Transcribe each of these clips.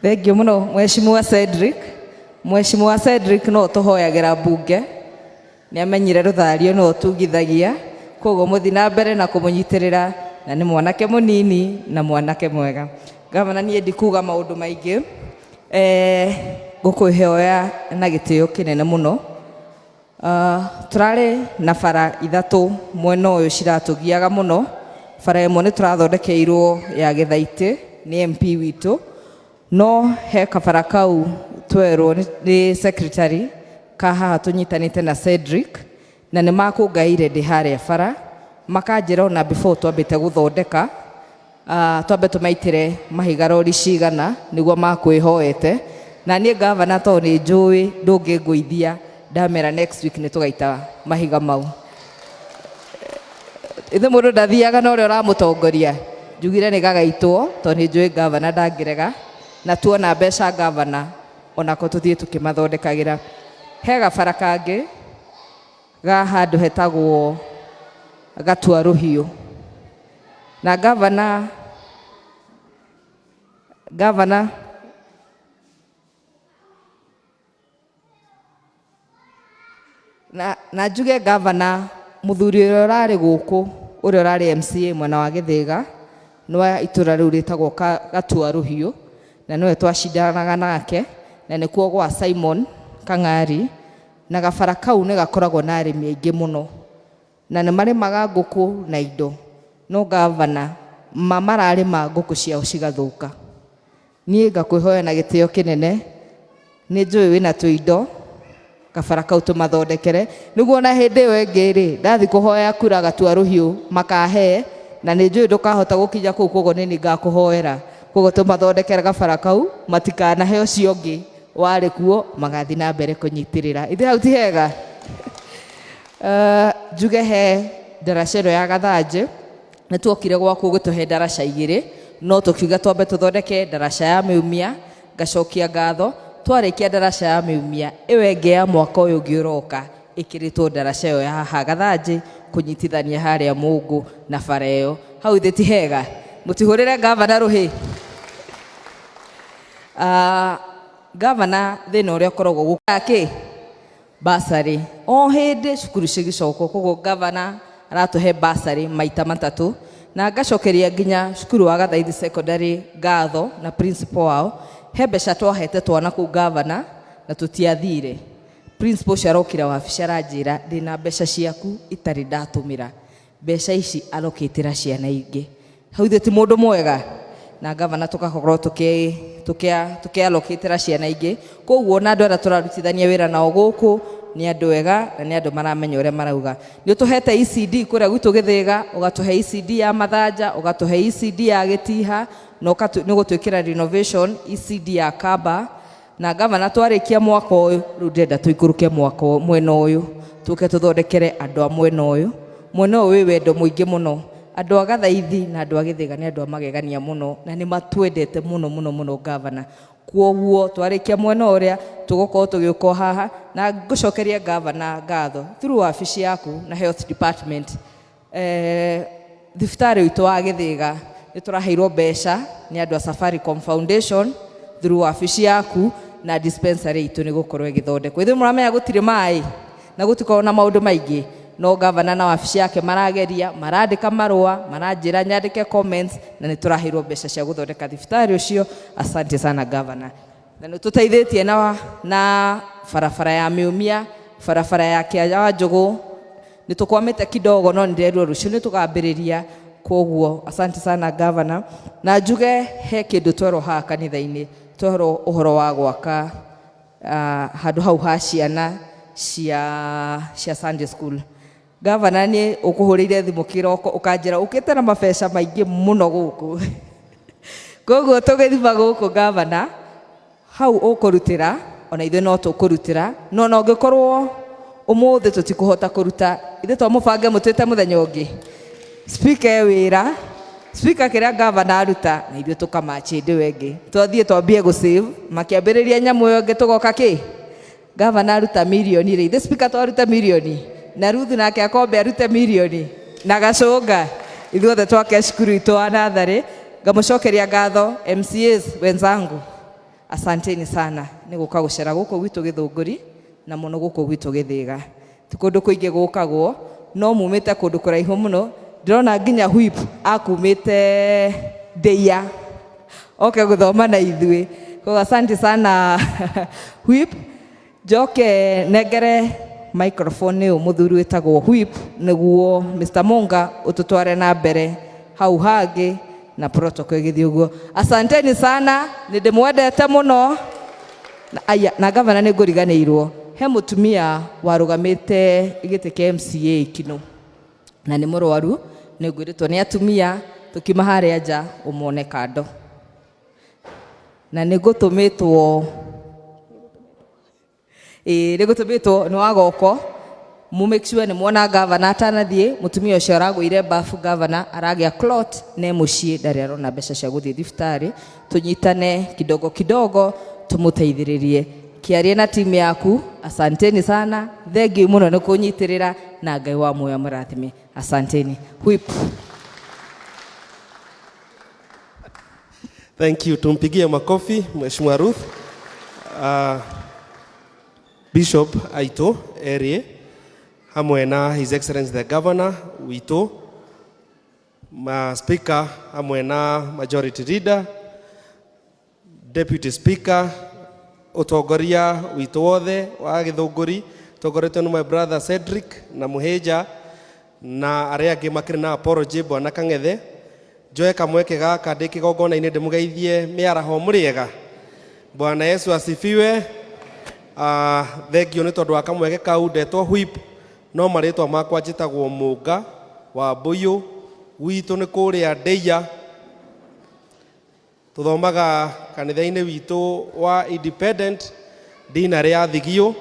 Thengio muno Mheshimiwa Cedric. Mheshimiwa Cedric no tuhoyagira mbunge ni amenyire ruthario no tugithagia koguo muthi na mbere na kumunyitirira na ni mwanake munini na mwanake mwega. Gavana nie ndikuga maundu maingi ngukwihoya na gitio kinene muno. Turari na bara ithatu mwena uyu ciratugiaga muno. Bara imwe ni turathondekeirwo ya Githaiti ni MP witu, no he kabara kau twerwo ni secretary kaha tunyitanite na Cedric na ni makungaire ndi haria bara makanjira ona before twambite guthondeka twambe tumaitire mahiga rori cigana niguo makwihoete na nie gavana to ni njui ndungi nguithia ndamera next week ni tugaita mahiga mau. Ithe mundu ndathiaga na uria uramutongoria njugire ni gagaitwo to ni njui gavana ndangirega na tuona mbeca gavana ona ko tuthie tukimathondekagira. He gabara kangi ga handu hetagwo Gatua Ruhiu na gavana na njuge gavana muthuri uria urari guku uria urari MCA mwena wa Githiga no itura riu ritagwo Gatua Ruhiu na no twacindanaga nake na ni kuo gwa Simon Kang'ari na gabara kau ni gakoragwo na arimi aingi muno na ni marimaga nguku na indo no gavana mararima nguku ciao cigathuka. Nie ngakwihoya na gitio kinene ni njui wina tuindo gabara kau tumathondekere niguo na hindi iyo ingi ri ndathi kuhoya kura Gatua Ruhiu makahe na ni njui ndukahota gukinya kuu koguo ni ngakuhoera koguo tumathondekere gabara kau matikanahe ucio ungi wari kuo magathi na mbere kunyitirira. Ithe hau ti hega. Njuge he ndaraca ĩno ya Gathanjĩ nĩ tuokire gwaku gũtũhe ndaraca igĩrĩ no tukiuga twambe tuthondeke ndaraca ya Miumia ngacokia ngatho twarĩkia ndaraca ya Miumia ĩyo ĩngĩ ya mwaka ũyũ ũngĩ ũroka ĩkĩrĩtwo ndaraca ĩyo ya haha Gathanjĩ kunyitithania harĩa Mũngu na bara ĩyo. Hau ithe ti hega. Mũtihũrĩre gavana rũhĩ. Gavana thĩna ũrĩa ũkoragwo gũkaki basari o hindi cukuru cigicokwo koguo gavana aratuhe basari maita matatu na ngacokeria nginya cukuru wa Gathaithi secondary ngatho na principal wao he mbeca twahete twana kuu gavana na tutiathire. Principal ciarokira wabici aranjira ndina mbeca ciaku itari ndatumira mbeca ici alokitira ciana ingi. Hau ithe ti mundu mwega na gavana tukakorwo tukialokitira ciana ingi koguo na andu aria turarutithania wira nao guku ni andu ega na ni andu maramenya uria marauga. Ni utuhete ECD kuria gwitu Githiga ugatuhe ECD ya Mathanja ugatuhe ECD ya Gitiha no ni gutwikira renovation ECD ya Kaba na gavana twarikia mwaka uyu riu ndenda tuikuruke mwaka mwena uyu tuke tuthondekere andu a mwena uyu wi wendo muingi muno. Andu a Gathaithi na andu a Githiga ni andu magegania muno na ni matwendete muno gavana. Kuoguo twarikia mwena uria tugukorwo tugiuka haha na ngucokeria gavana ngatho through wabici yaku na health department. Thibitari witu wa Githiga ni turaheirwo mbeca ni andu a Safaricom Foundation through wabici yaku na dispensary itu ni gukorwo igithondekwo. Ithe muramenya gutire mai na gutikorwo na maundu maingi no gavana na wabici yake marageria marandika marua maranjira nyandike comments na ni turaheirwo mbeca cia guthondeka thibitari ucio. Asante sana gavana. Na ni tuteithitie na barabara ya Miumia barabara ya Kiaja Njugu ni tukwamite kidogo no ndirerwo rucio ni tugambiriria koguo. Asante sana gavana. Na njuge he kindu twerwo haha kanitha-ini twerwo uhoro wa gwaka handu hau ha ciana cia Sunday school. Gavana ni ukuhurire thimu kiroko ukanjira ukite na mabeca maingi muno guku koguo tugithima guku gavana hau ukurutira ona ithe no tukurutira no ungikorwo umuthi tutikuhota kuruta ithe twamubange mutwite muthenya ungi speaker wira speaker kiria gavana aruta na ithe tukamachi ndi wengi twathie twambie gu save makiambiriria nyamu yo ngi tugoka ki gavana aruta milioni ri ithe speaker twaruta milioni na Ruth nake akombe arute milioni na Gacunga ithuothe twake cukuru itu wa Nathari ngamucokeria ngatho MCAs wenzangu asanteni sana nĩ gũka gũcera gũkũ gwitũ Gĩthũngũri na mũno gũkũ gwitũ Gĩthĩga. Ti kũndũ kũingĩ gũkagwo, no mumĩte kũndũ kũraihu mũno. Ndĩrona nginya whip akumĩte Ndeia oke gũthoma na ithuĩ. Kwa asante sana whip. Njoke negere microphone ũyũ mũthuri wĩtagwo whip nĩguo Mr. Monga ũtũtware na mbere hau hangĩ na protocol ĩgĩthiĩ ũguo. Asanteni sana, nĩndĩmwendete mũno. Aya, na gavana nĩ ngũriganĩirwo, he mũtumia warũgamĩte gĩtĩ kĩa MCA Kinũ na nĩ mũrwaru, nĩ ngwĩrĩtwo nĩ atumia tũkiuma harĩa nja ũmone kando, na nĩ ngũtũmĩtwo nĩ ngũtũmĩtwo nĩ wagoko mu make sure nĩ muona gavana atanathiĩ. Mũtumia ũcio aragũire bafu gavana aragĩa clot ne mũciĩ ndarĩ arona mbeca cia gũthiĩ thibitarĩ. Tũnyitane kidogo kidogo tũmũteithĩrĩrie. Kĩarie na timu yaku, asanteni sana, thengiũ mũno nĩ kũnyitĩrĩra na Ngai wa muoyo mũrathime. Asanteni. Whip. Thank you. Tumpigie makofi Mheshimiwa Ruth. Bishop Aito Erie hamwe na His Excellency the Governor witũ, Speaker hamwe na Majority Leader, Deputy Speaker, utongoria witũ wothe wa Gĩthũngũri tongoretwo nĩ my brother Cedric na Mũhĩnja na arĩa angĩ makĩrĩ na apology Bwana Kang'ethe. Njoe kamweke gaka ndĩ kĩgongona-inĩ ndĩmũgeithie mĩaraho mũrĩega. Bwana Yesu asifiwe. Thengio nĩ tondũ wa kamweke kau ndetwo whip, no marĩtwa makwa njĩtagwo Mũnga wa Mbũyũ, witũ nĩ kũrĩa Ndeia. Tũthomaga kanitha-inĩ witũ wa Independent dina rĩa Thigio,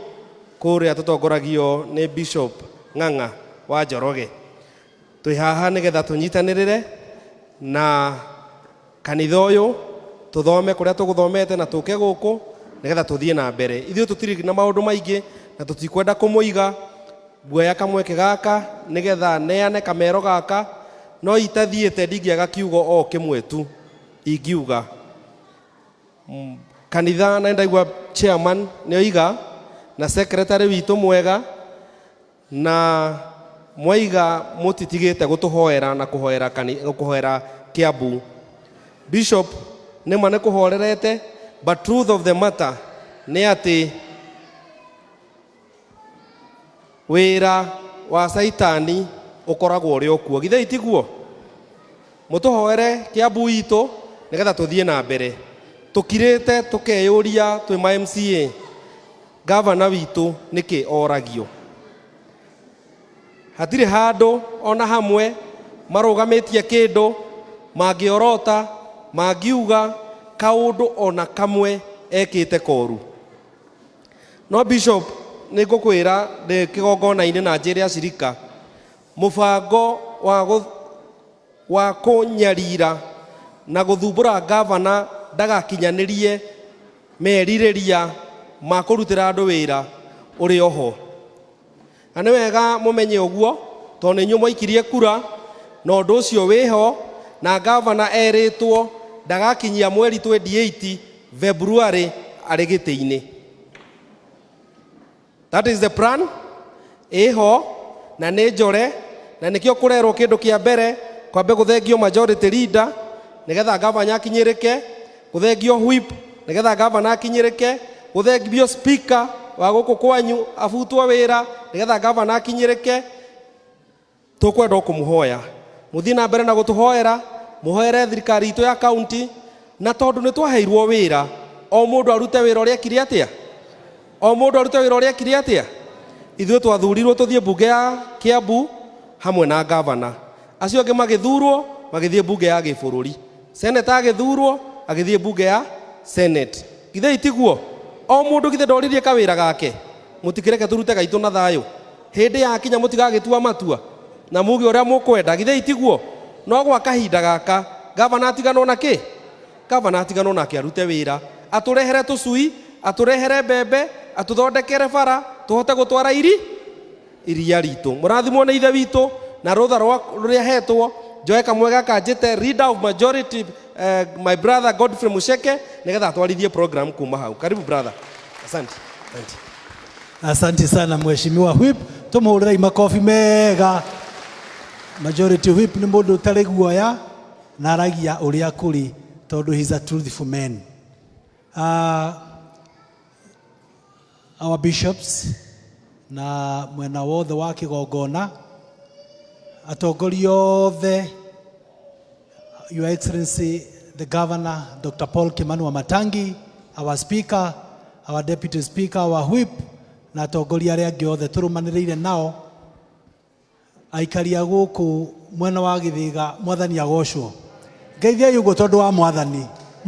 kũrĩa tũtongoragio nĩ Bishop Ng'ang'a wa Njoroge. Twĩ haha nĩgetha tũnyitanĩrĩre na kanitha ũyũ, tũthome kũrĩa tũgũthomete na tũke gũkũ nĩgetha tũthiĩ na mbere. Ithuĩ tũtirĩ na maũndũ maingĩ na tũtikwenda kũmũiga. Guoya kamweke gaka nĩgetha neane kamero gaka, no itathiĩte ndingĩaga kiugo o kĩmwe tu ingiuga. Kanitha na ndaigua chairman nĩoiga na secretary witũ mwega, na mwaiga mũtitigĩte gũtũhoera na kũhoera Kiambu. Bishop nĩma nĩ kũhorerete, but truth of the matter nĩ atĩ wĩra wa Saitani ũkoragwo ũrĩ o kuo. Githĩ itiguo? Mũtũhoere Kiambu itũ nĩgetha tũthiĩ na mbere. Tũkirĩte tũkeyũria twĩ ma MCA, gavana witũ nĩkĩ oragio? Hatirĩ handũ ona hamwe marũgamĩtie kĩndũ mangĩorota mangiuga kaũndũ ona kamwe ekĩte koru. No Bishop nĩ ngũkwĩra ndĩ kĩgongona-inĩ na njĩre acirika, mũbango wa kũnyarira na gũthumbũra gavana ndagakinyanĩrie merirĩria ma kũrutĩra andũ wĩra ũrĩ oho. Na nĩ wega mũmenye ũguo, tondũ nĩ inyuĩ mwaikirie kura na ũndũ ũcio wĩho, na gavana erĩtwo ndagakinyia mweri 28 February arĩ gĩtĩ-inĩ. That is the plan. Ĩho na nĩ njore, na nĩkĩo kũrerwo kĩndũ kĩa mbere kwambe gũthengio Majority Leader nĩgetha gavana akinyĩrĩke, gũthengio whip nĩgetha gavana akinyĩrĩke, gũthengio speaker wa gũkũ kwanyu abutwo wĩra nĩgetha gavana akinyĩrĩke. Tũkwenda kũmũhoya mũthiĩ na mbere na gũtũhoera, mũhoere thirikari itũ ya county, na tondũ nĩ twaheirwo wĩra, o mũndũ arute wĩra ũrĩa ekire atĩa, o mũndũ arute wĩra ũrĩa ekire atĩa. Ithuĩ twathurirwo tũthiĩ mbunge ya Kiambu hamwe na gavana, acio angĩ magĩthurwo magĩthiĩ mbunge ya gĩbũrũri, seneta agĩthurwo agĩthiĩ mbunge ya senate. Githĩ itiguo? O mũndũ githĩ ndoririe kawĩra gake? Mũtikĩreke tũrute gaitũ na thayũ. Hĩndĩ yakinya mũtigagĩtua matua na muge ũrĩa mũkwenda. Githĩ itiguo? No gwa kahinda gaka gavana atiganwo na kĩ? Gavana atiganwo nake arute wĩra, atũrehere tũcui, atũrehere mbembe, atũthondekere bara, tũhote gũtwara iria ritũ. Mũrathimwo nĩ ithe witũ na rũtha rũrĩa hetwo. Njoe kamwega kanjĩte Leader of Majority my brother Godfrey Musheke nigetha atwarithie program kuma hau. Karibu brother. Asante. Asante sana mheshimiwa whip, tumuhurira makofi mega. Majority whip ni mundu utari guoya na aragia uria kuri tondu he's a truthful man. Our bishops na mwena wothe wa Kigongona, atongoria othe, Your Excellency the Governor Dr. Paul Kimani Wamatangi, our Speaker, our Deputy Speaker, our Whip, na atongoria aria angi othe turumaniriire nao, aikaria guku mwena wa Githiga, mwathani agocwo. Ngeithia yugo tondu wa mwathani.